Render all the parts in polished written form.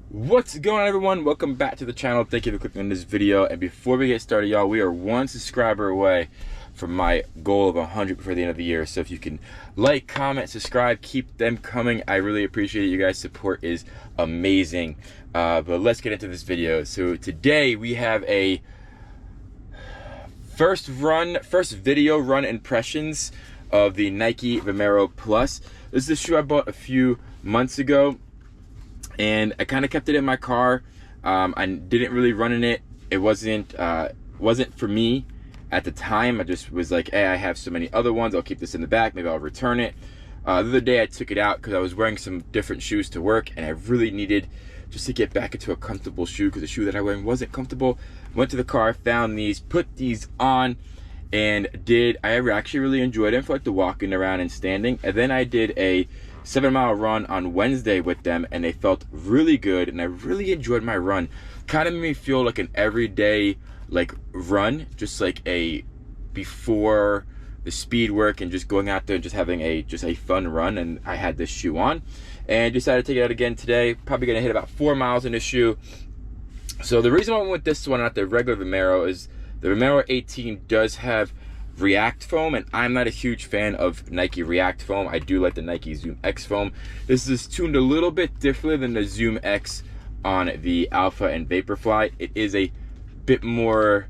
What's going on, everyone? Welcome back to the channel. Thank you for clicking on this video. And before we get started, y'all, we are one subscriber away from my goal of 100 before the end of the year. So if you can like, comment, subscribe, keep them coming. I really appreciate it. You guys' support is amazing. But let's get into this video. So today we have a first video run impressions of the Nike Vomero Plus. This is a shoe I bought a few months ago, and I kind of kept it in my car. I didn't really run in it. It wasn't for me at the time. I just was like, hey, I have so many other ones. I'll keep this in the back. Maybe I'll return it. The other day I took it out because I was wearing some different shoes to work, and I really needed just to get back into a comfortable shoe because the shoe that I wearing wasn't comfortable. Went to the car, found these, put these on, and I actually really enjoyed it for like the walking around and standing. And then I did a 7-mile run on Wednesday with them, and they felt really good, and I really enjoyed my run. Kind of made me feel like an everyday like run, just like a before the speed work and just going out there and just having a fun run. And I had this shoe on and decided to take it out again today. Probably gonna hit about 4 miles in this shoe. So the reason why I went with this one, not the regular Vomero, is the Vomero 18 does have React foam, and I'm not a huge fan of Nike React foam. I do like the Nike Zoom X foam. This is tuned a little bit differently than the Zoom X on the Alpha and Vaporfly. It is a bit more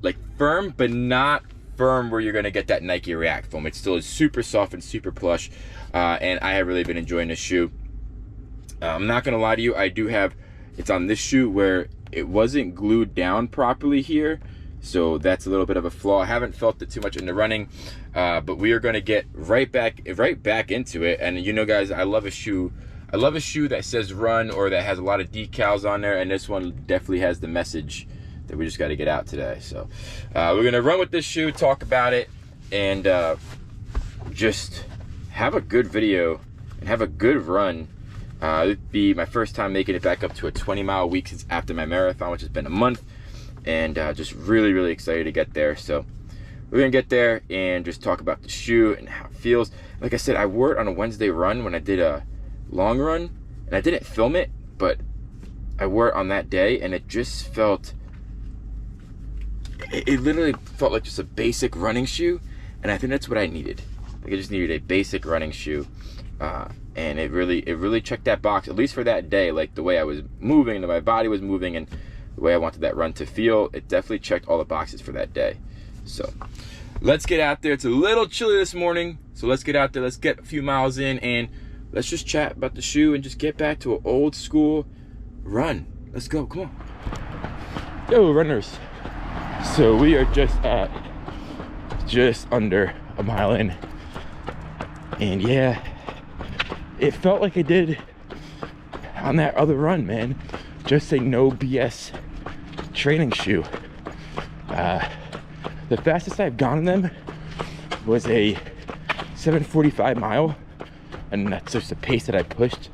like firm, but not firm where you're gonna get that Nike React foam. It still is super soft and super plush, and I have really been enjoying this shoe. I'm not gonna lie to you, it's on this shoe where it wasn't glued down properly here, so that's a little bit of a flaw. I haven't felt it too much in the running, but we are going to get right back into it. And you know, guys, I love a shoe that says run or that has a lot of decals on there, and this one definitely has the message that we just got to get out today. So we're gonna run with this shoe, talk about it, and just have a good video and have a good run. It'd be my first time making it back up to a 20-mile week since after my marathon, which has been a month. And just really excited to get there. So we're gonna get there and just talk about the shoe and how it feels. Like I said, I wore it on a Wednesday run when I did a long run, and I didn't film it, but I wore it on that day, and it just felt, it literally felt like just a basic running shoe, and I think that's what I needed. Like I just needed a basic running shoe, and it really checked that box, at least for that day. Like the way I was moving and my body was moving and the way I wanted that run to feel, it definitely checked all the boxes for that day. So let's get out there. It's a little chilly this morning, so let's get out there, let's get a few miles in, and let's just chat about the shoe and just get back to an old school run. Let's go, come on. Yo, runners. So we are just at under a mile in, and yeah, it felt like I did on that other run, man. Just a no BS training shoe. The fastest I've gone in them was a 7:45 mile, and that's just the pace that I pushed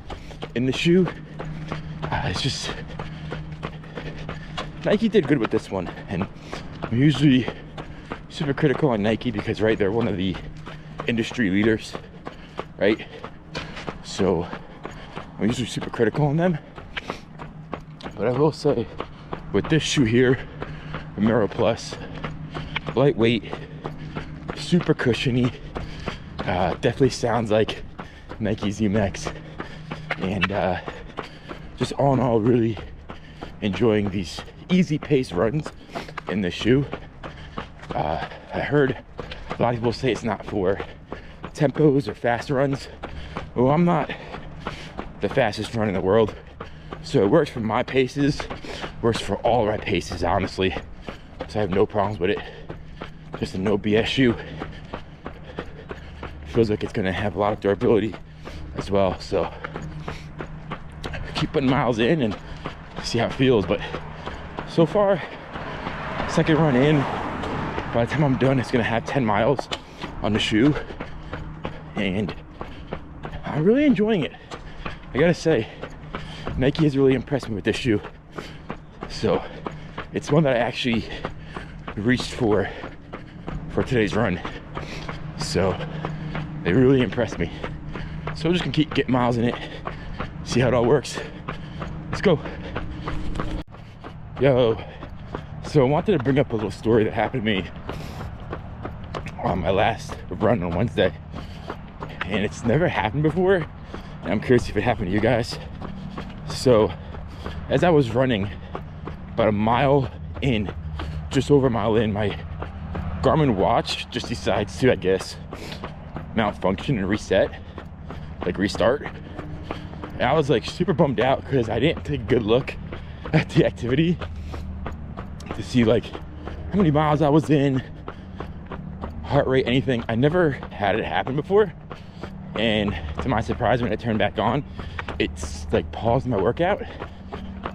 in the shoe. It's just, Nike did good with this one, and I'm usually super critical on Nike because, right, they're one of the industry leaders, right? So I'm usually super critical on them. But I will say, with this shoe here, Vomero Plus, lightweight, super cushiony, definitely sounds like Nike Zoom X, and just all in all, really enjoying these easy pace runs in this shoe. I heard a lot of people say it's not for tempos or fast runs. Well, I'm not the fastest runner in the world, so it works for my paces, works for all my paces, honestly. So I have no problems with it. Just a no BS shoe. Feels like it's gonna have a lot of durability as well. So keep putting miles in and see how it feels. But so far, second run in, by the time I'm done, it's gonna have 10 miles on the shoe, and I'm really enjoying it. I gotta say, Nike has really impressed me with this shoe. So it's one that I actually reached for today's run. So they really impressed me. So I'm just gonna keep getting miles in it, see how it all works. Let's go. Yo, so I wanted to bring up a little story that happened to me on my last run on Wednesday, and it's never happened before, and I'm curious if it happened to you guys. So as I was running about a mile in, just over a mile in, my Garmin watch just decides to, I guess, malfunction and reset, like restart. And I was like super bummed out because I didn't take a good look at the activity to see like how many miles I was in, heart rate, anything. I never had it happen before, and to my surprise, when I turned back on, it's like paused my workout.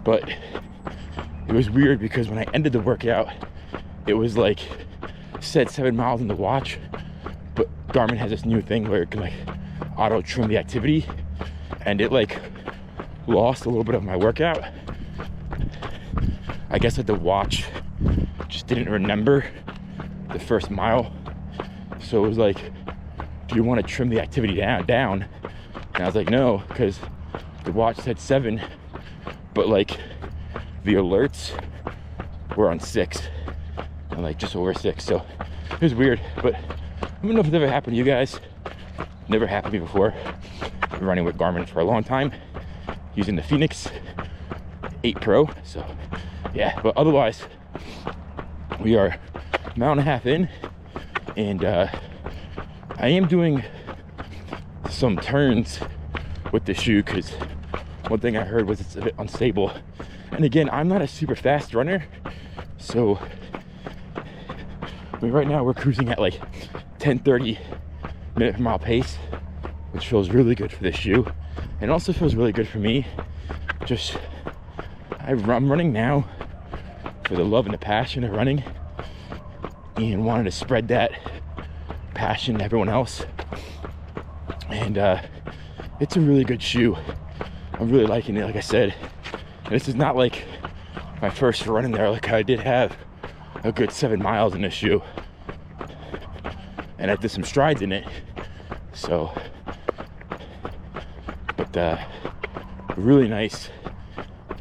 But it was weird because when I ended the workout, it was like said 7 miles in the watch, but Garmin has this new thing where it can like auto trim the activity, and it like lost a little bit of my workout. I guess that the watch just didn't remember the first mile, so it was like, do you want to trim the activity down? And I was like, no, because the watch said 7, but like the alerts were on 6, and like just over 6. So it was weird, but I don't know if it's ever happened to you guys. Never happened to me before. I've been running with Garmin for a long time, using the Phoenix 8 Pro. So yeah, but otherwise we are a mile and a half in, and I am doing some turns with the shoe because one thing I heard was it's a bit unstable. And again, I'm not a super fast runner, so I mean, right now we're cruising at like 10:30 minute per mile pace, which feels really good for this shoe, and also feels really good for me. Just I'm running now for the love and the passion of running, and wanted to spread that passion to everyone else. And it's a really good shoe. I'm really liking it, like I said. And this is not like my first run in there. Like, I did have a good 7 miles in this shoe, and I did some strides in it. So, but really nice.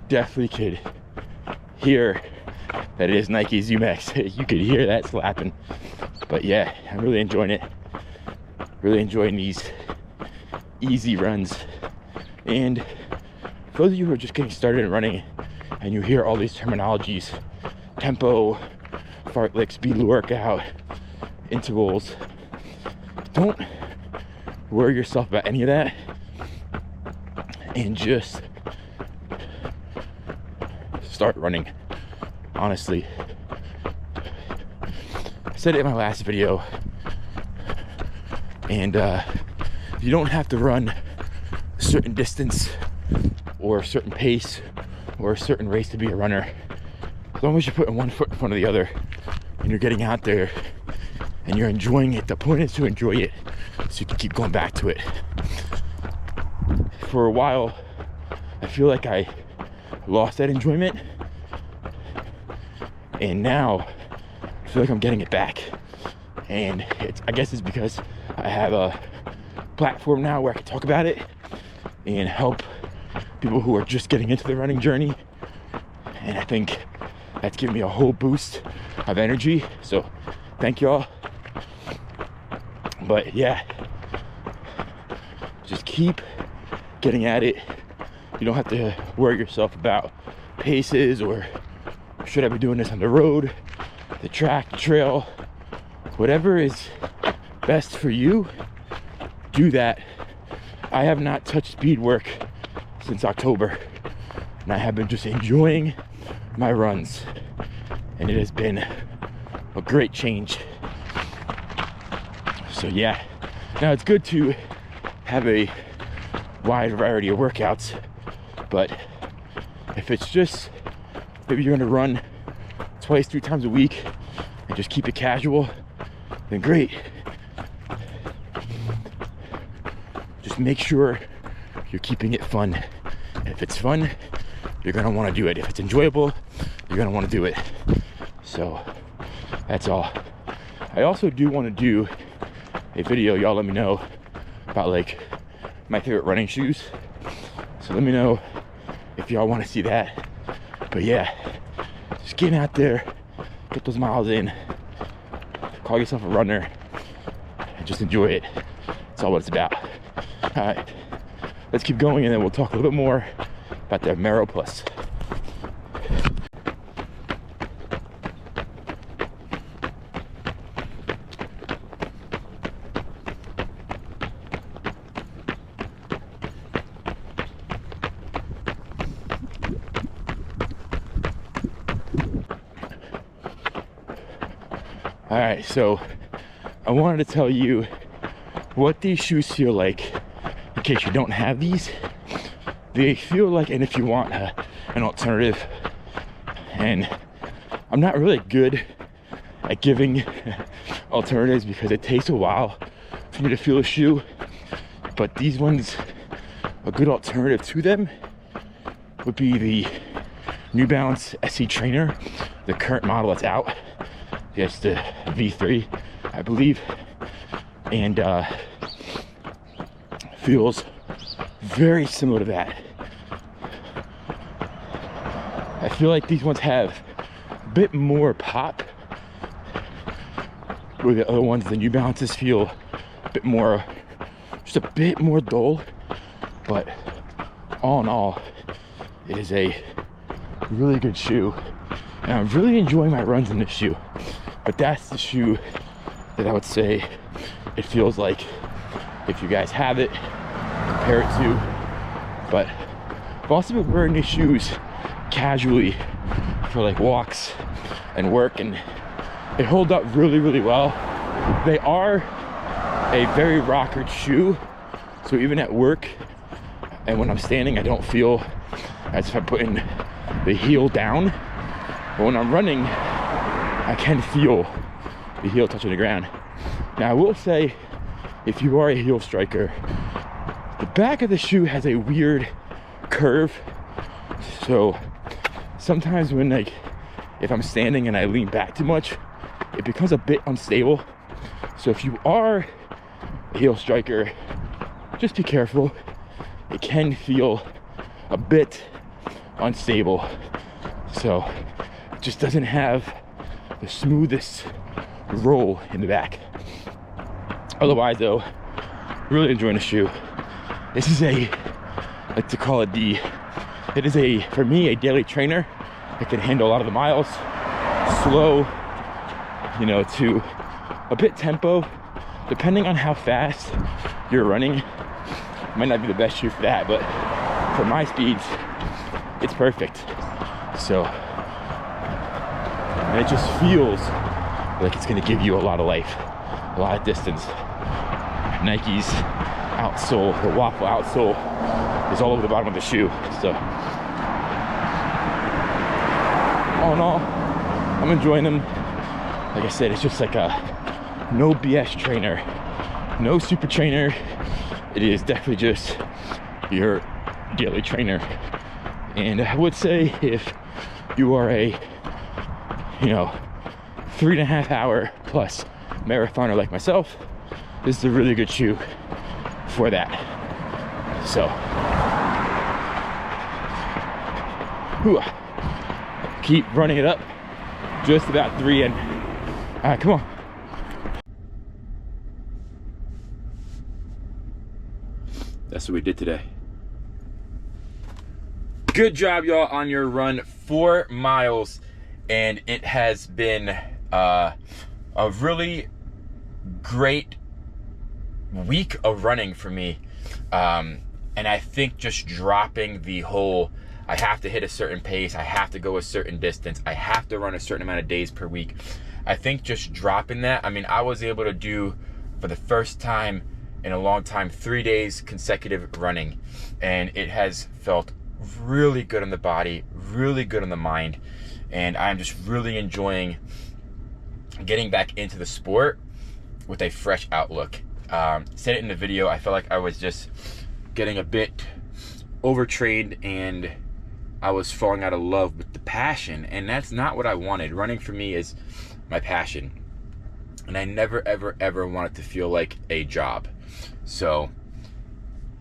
Definitely could hear that it is Nike ZMax. You could hear that slapping. But yeah, I'm really enjoying it. Really enjoying these easy runs. And for those of you who are just getting started in running, and you hear all these terminologies, tempo, fartlek, speed of the workout, intervals, don't worry yourself about any of that, and just start running. Honestly, I said it in my last video, and you don't have to run a certain distance or a certain pace or a certain race to be a runner. As long as you're putting one foot in front of the other and you're getting out there and you're enjoying it. The point is to enjoy it so you can keep going back to it. For a while, I feel like I lost that enjoyment, and now I feel like I'm getting it back. And I guess it's because I have a platform now where I can talk about it and help people who are just getting into the running journey. And I think that's given me a whole boost of energy. So thank y'all. But yeah, just keep getting at it. You don't have to worry yourself about paces or should I be doing this on the road, the track, the trail. Whatever is best for you, do that. I have not touched speed work since October, and I have been just enjoying my runs, and it has been a great change. So yeah, now it's good to have a wide variety of workouts, but if it's just maybe you're gonna run twice, 3 times a week and just keep it casual, then great. Just make sure you're keeping it fun. If it's fun, you're gonna want to do it. If it's enjoyable, you're gonna want to do it. So that's all. I also do want to do a video. Y'all let me know about like my favorite running shoes. So let me know if y'all want to see that. But yeah, just getting out there, get those miles in, call yourself a runner, and just enjoy it. That's all what it's about. All right, let's keep going, and then we'll talk a little bit more about the Vomero Plus. All right, so I wanted to tell you what these shoes feel like in case you don't have these. They feel like, and if you want an alternative, and I'm not really good at giving alternatives because it takes a while for me to feel a shoe, but these ones, a good alternative to them would be the New Balance SC Trainer, the current model that's out. Yes, the V3, I believe, and feels very similar to that. I feel like these ones have a bit more pop, where the other ones, the New Balances, feel a bit more, just a bit more dull. But all in all, it is a really good shoe, and I'm really enjoying my runs in this shoe. But that's the shoe that I would say it feels like if you guys have it, compare it to. But I've also been wearing these shoes casually for like walks and work, and they hold up really, really well. They are a very rockered shoe, so even at work and when I'm standing, I don't feel as if I'm putting the heel down. But when I'm running, I can feel the heel touching the ground. Now I will say, if you are a heel striker, the back of the shoe has a weird curve. So sometimes when, like, if I'm standing and I lean back too much, it becomes a bit unstable. So if you are a heel striker, just be careful. It can feel a bit unstable. So it just doesn't have the smoothest roll in the back. Otherwise though, really enjoying the shoe. This is I like to call it it is for me, a daily trainer. It can handle a lot of the miles, slow, you know, to a bit tempo, depending on how fast you're running. It might not be the best shoe for that, but for my speeds, it's perfect. So, and it just feels like it's gonna give you a lot of life, a lot of distance. Nike's outsole, the waffle outsole, is all over the bottom of the shoe. So, all in all, I'm enjoying them. Like I said, it's just like a no BS trainer, no super trainer. It is definitely just your daily trainer. And I would say if you are a, 3.5 hour plus marathoner like myself, this is a really good shoe for that. So, keep running it up, just about 3 in. All right, come on. That's what we did today. Good job, y'all, on your run, 4 miles. And it has been a really great week of running for me. And I think just dropping the whole, I have to hit a certain pace, I have to go a certain distance, I have to run a certain amount of days per week. I think just dropping that, I mean, I was able to do, for the first time in a long time, 3 days consecutive running. And it has felt really good on the body, really good on the mind. And I'm just really enjoying getting back into the sport with a fresh outlook. Said it in the video, I felt like I was just getting a bit overtrained and I was falling out of love with the passion, and that's not what I wanted. Running for me is my passion, and I never ever want it to feel like a job. So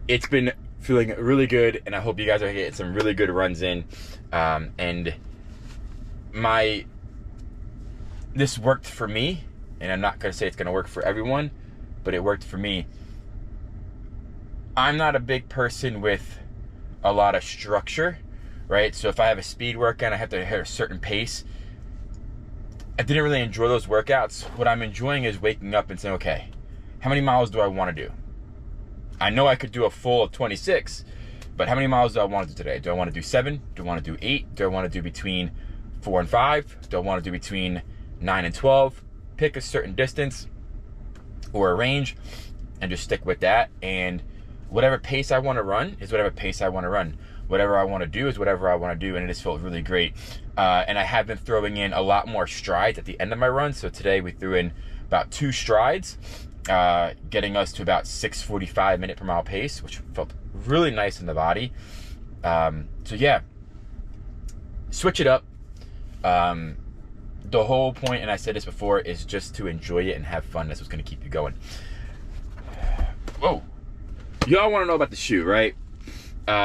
it's been feeling really good, and I hope you guys are getting some really good runs in. And this worked for me, and I'm not gonna say it's gonna work for everyone, but it worked for me. I'm not a big person with a lot of structure, right? So if I have a speed workout, I have to hit a certain pace. I didn't really enjoy those workouts. What I'm enjoying is waking up and saying, okay, how many miles do I want to do? I know I could do a full of 26, but how many miles do I want to do today? Do I want to do 7? Do I want to do 8? Do I want to do between 4 and 5? Do I want to do between 9 and 12? Pick a certain distance or a range and just stick with that. And whatever pace I want to run is whatever pace I want to run. Whatever I want to do is whatever I want to do, and it has felt really great. And I have been throwing in a lot more strides at the end of my run. So today we threw in about 2 strides, getting us to about 6:45 minute per mile pace, which felt really nice in the body. So yeah, switch it up. The whole point, and I said this before, is just to enjoy it and have fun. That's what's going to keep you going. Whoa. Y'all want to know about the shoe, right?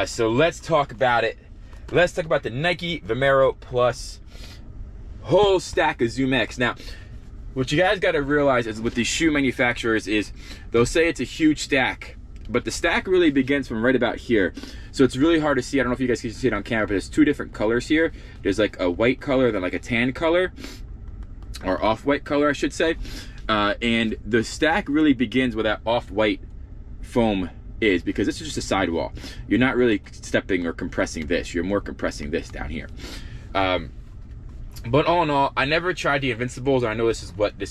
So let's talk about it. Let's talk about the Nike Vomero Plus whole stack of Zoom X. Now, what you guys got to realize is with these shoe manufacturers is they'll say it's a huge stack, but the stack really begins from right about here. So it's really hard to see. I don't know if you guys can see it on camera, but there's 2 different colors here. There's like a white color, then like a tan color, or off-white color, I should say. And the stack really begins where that off-white foam is, because this is just a sidewall. You're not really stepping or compressing this. You're more compressing this down here. But all in all, I never tried the Invincibles. I know this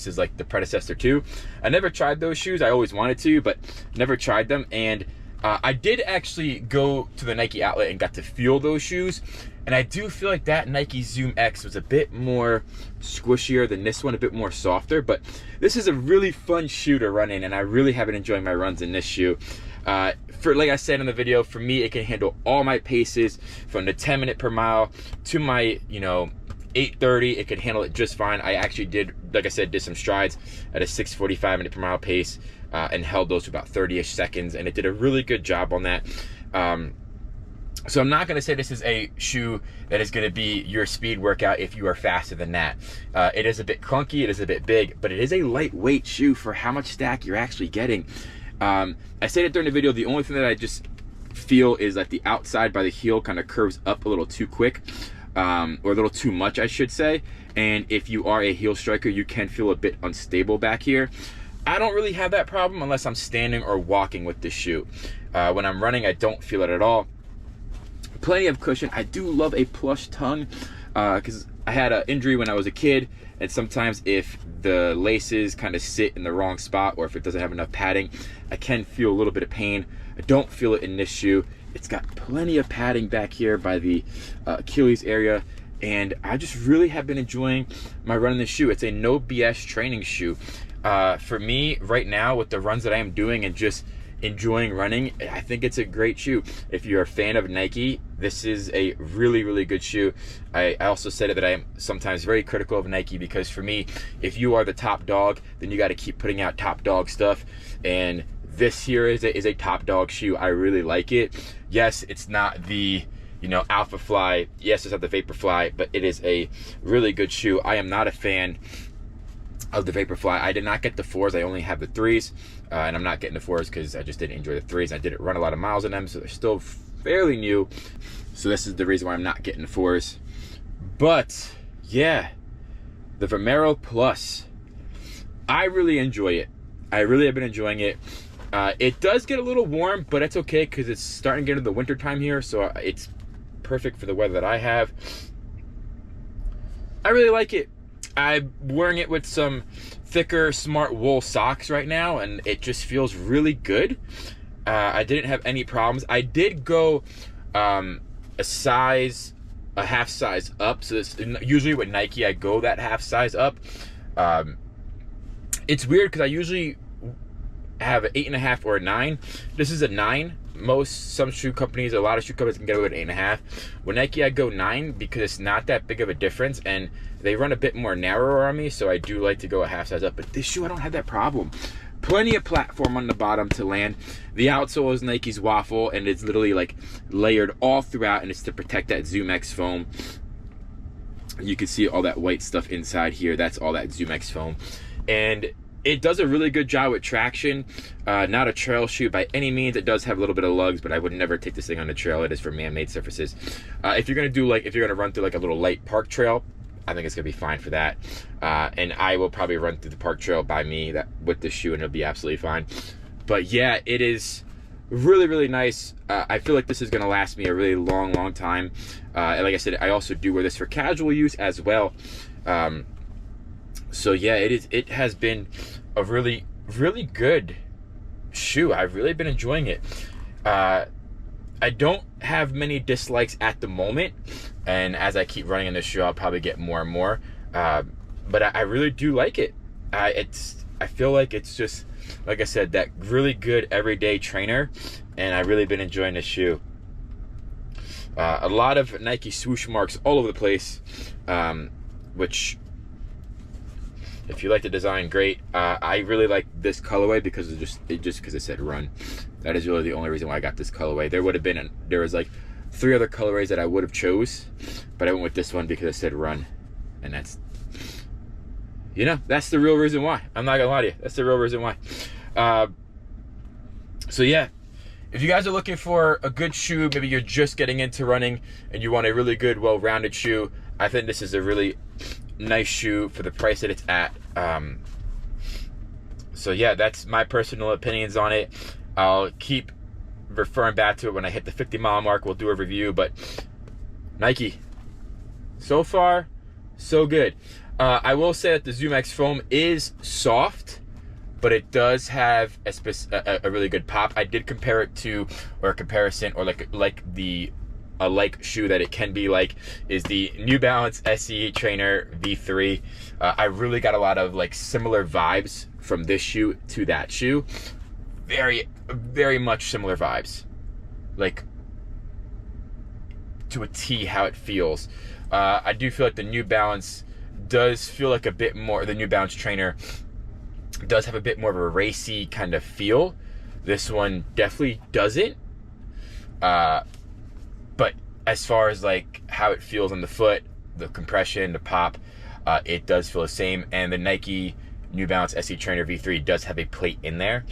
is like the predecessor to. I never tried those shoes. I always wanted to, but never tried them. And I did actually go to the Nike outlet and got to feel those shoes. And I do feel like that Nike Zoom X was a bit more squishier than this one, a bit more softer. But this is a really fun shoe to run in, and I really have been enjoying my runs in this shoe. Like I said in the video, for me, it can handle all my paces from the 10 minute per mile to my, 8:30. It could handle it just fine. I actually did, like I said, did some strides at a 6:45 minute per mile pace, and held those to about 30-ish seconds, and it did a really good job on that. So I'm not gonna say this is a shoe that is gonna be your speed workout if you are faster than that. It is a bit clunky, it is a bit big, but it is a lightweight shoe for how much stack you're actually getting. I said it during the video, the only thing that I just feel is that the outside by the heel kind of curves up a little too quick, or a little too much, I should say. And if you are a heel striker, you can feel a bit unstable back here. I don't really have that problem unless I'm standing or walking with this shoe. When I'm running, I don't feel it at all. Plenty of cushion. I do love a plush tongue, because I had an injury when I was a kid, and sometimes if the laces kind of sit in the wrong spot, or if it doesn't have enough padding, I can feel a little bit of pain. I don't feel it in this shoe. It's got plenty of padding back here by the Achilles area, and I just really have been enjoying my run in this shoe. It's a no BS training shoe. For me right now, with the runs that I am doing and just enjoying running, I think it's a great shoe. If you're a fan of Nike, this is a really, really good shoe. I also said it that I am sometimes very critical of Nike, because for me, if you are the top dog, then you got to keep putting out top dog stuff. And this here is a top dog shoe. I really like it. Yes, it's not the Alpha Fly. Yes, it's not the Vaporfly, but it is a really good shoe. I am not a fan of the Vaporfly. I did not get the 4s. I only have the 3s, and I'm not getting the 4s because I just didn't enjoy the 3s. I didn't run a lot of miles in them, so they're still fairly new. So this is the reason why I'm not getting the 4s. But yeah, the Vomero Plus, I really enjoy it. I really have been enjoying it. It does get a little warm, but it's okay because it's starting to get into the winter time here, so it's perfect for the weather that I have. I really like it. I'm wearing it with some thicker smart wool socks right now, and it just feels really good. I didn't have any problems. I did go a half size up. So usually with Nike, I go that half size up. It's weird because I usually have an 8.5 or a 9. This is a 9. Some shoe companies, a lot of shoe companies can get away with 8.5. With Nike, I go 9 because it's not that big of a difference, and they run a bit more narrower on me, so I do like to go a half size up. But this shoe, I don't have that problem. plenty of platform on the bottom to land. The outsole is Nike's waffle, and it's literally like layered all throughout, and it's to protect that ZoomX foam. You can see all that white stuff inside here. That's all that ZoomX foam, and it does a really good job with traction. Not a trail shoe by any means. It does have a little bit of lugs, but I would never take this thing on the trail. It is for man-made surfaces. If you're gonna run through like a little light park trail, I think it's gonna be fine for that. And I will probably run through the park trail by me with this shoe, and it'll be absolutely fine. But yeah, it is really, really nice. I feel like this is gonna last me a really long time. And like I said, I also do wear this for casual use as well. So yeah, it has been a really, really good shoe. I've really been enjoying it. I don't have many dislikes at the moment, and as I keep running in this shoe, I'll probably get more and more. But I really do like it. I feel like it's just, like I said, that really good everyday trainer, and I've really been enjoying this shoe. A lot of Nike swoosh marks all over the place, which, if you like the design, great. I really like this colorway because because it said run. That is really the only reason why I got this colorway. There was like 3 other colorways that I would have chose, but I went with this one because it said run, and that's, you know, that's the real reason why. I'm not gonna lie to you. That's the real reason why. So yeah, if you guys are looking for a good shoe, maybe you're just getting into running and you want a really good, well-rounded shoe, I think this is a really nice shoe for the price that it's at. So yeah, that's my personal opinions on it. I'll keep referring back to it when I hit the 50-mile mark. We'll do a review, but Nike, so far, so good. I will say that the ZoomX foam is soft, but it does have a really good pop. I did compare it to, or a comparison, or a like shoe that it can be like is the New Balance SE Trainer V3. I really got a lot of like similar vibes from this shoe to that shoe. Very, very much similar vibes, like to a T how it feels. I do feel like the New Balance does feel like a bit more, the New Balance Trainer does have a bit more of a racy kind of feel. This one definitely doesn't. But as far as like how it feels on the foot, the compression, the pop, it does feel the same. And the Nike New Balance SE Trainer V3 does have a plate in there.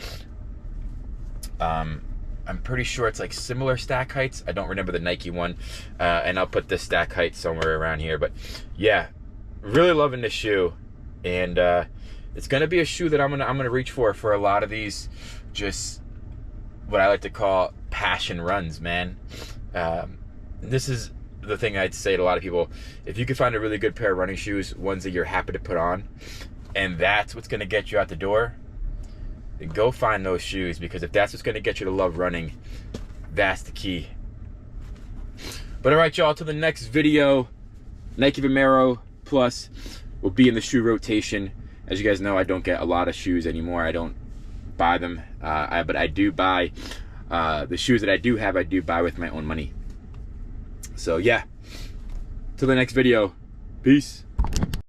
I'm pretty sure it's like similar stack heights. I don't remember the Nike one, and I'll put the stack height somewhere around here. But yeah, really loving this shoe, and it's gonna be a shoe that I'm gonna reach for a lot of these, just what I like to call passion runs, man. This is the thing I'd say to a lot of people: if you can find a really good pair of running shoes, ones that you're happy to put on, and that's what's gonna get you out the door, then go find those shoes, because if that's what's gonna get you to love running, that's the key. But all right, y'all, till the next video, Nike Vomero Plus will be in the shoe rotation. As you guys know, I don't get a lot of shoes anymore. I don't buy them, but I do buy the shoes that I do have. I do buy with my own money. So yeah, till the next video, peace.